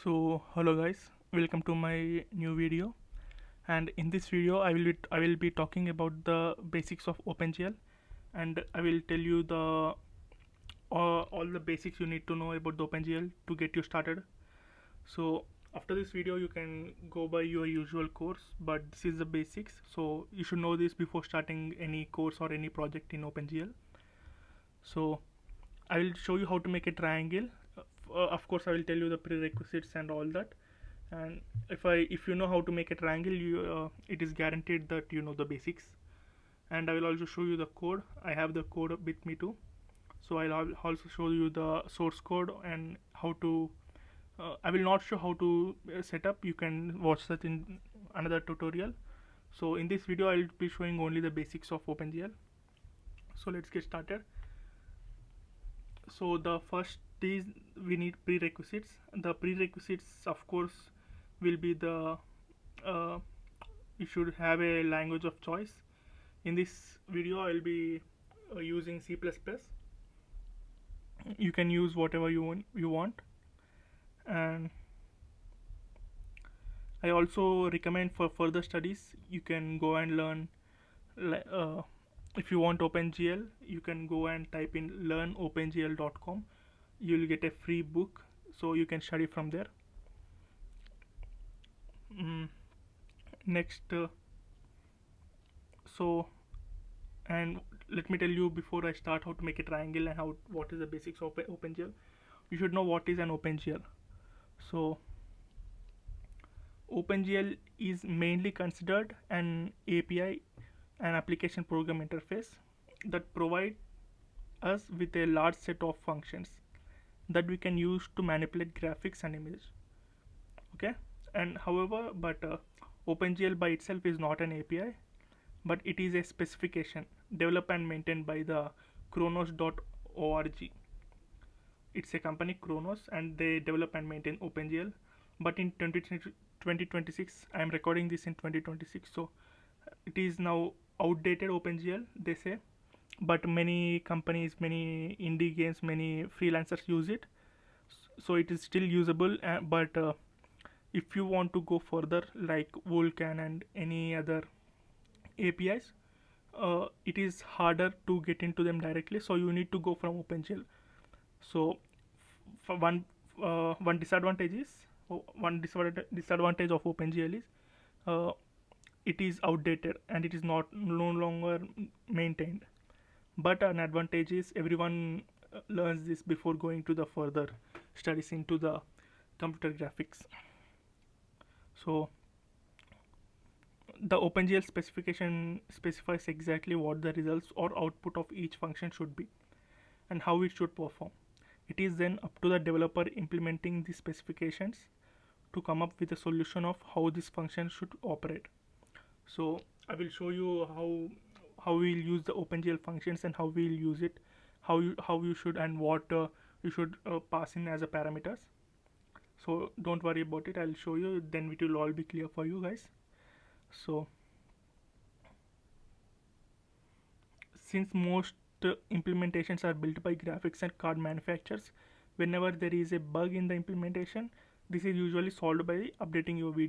So hello guys, welcome to my new video. And in this video I will be talking about the basics of OpenGL, and I will tell you all the basics you need to know about the OpenGL to get you started. So after this video you can go by your usual course, but this is the basics, so you should know this before starting any course or any project in OpenGL. So I will show you how to make a triangle. Of course I will tell you the prerequisites and all that. And if you know how to make a triangle, it is guaranteed that you know the basics. And I will also show you the code. I have the code with me too, so I'll also show you the source code and how to I will not show how to set up. You can watch that in another tutorial. So in this video I'll be showing only the basics of OpenGL. So let's get started. So the first is we need prerequisites. The prerequisites of course will be the you should have a language of choice. In this video I'll be using C++. You can use whatever you want. And I also recommend for further studies you can go and learn if you want OpenGL, you can go and type in learnopengl.com. You'll get a free book, so you can study from there. Next, and let me tell you before I start how to make a triangle and what is the basics of OpenGL. You should know what is an OpenGL. So OpenGL is mainly considered an API, an application program interface, that provide us with a large set of functions that we can use to manipulate graphics and images. Okay, and however, OpenGL by itself is not an API, but it is a specification developed and maintained by the Chronos.org. It's a company, Chronos, and they develop and maintain OpenGL. But in 2026, I am recording this in 2026, so it is now outdated OpenGL, they say. But many companies, many indie games, many freelancers use it, so it is still usable. But if you want to go further, like Vulkan and any other APIs, it is harder to get into them directly, so you need to go from OpenGL. So for one disadvantage of OpenGL is it is outdated and it is no longer maintained. But an advantage is everyone learns this before going to the further studies into the computer graphics. So the OpenGL specification specifies exactly what the results or output of each function should be and how it should perform. It is then up to the developer implementing the specifications to come up with a solution of how this function should operate. So I will show you how we'll use the OpenGL functions and how we'll use it, how you should and what you should pass in as a parameters. So don't worry about it, I'll show you, then it will all be clear for you guys. So since most implementations are built by graphics and card manufacturers, whenever there is a bug in the implementation, this is usually solved by updating your video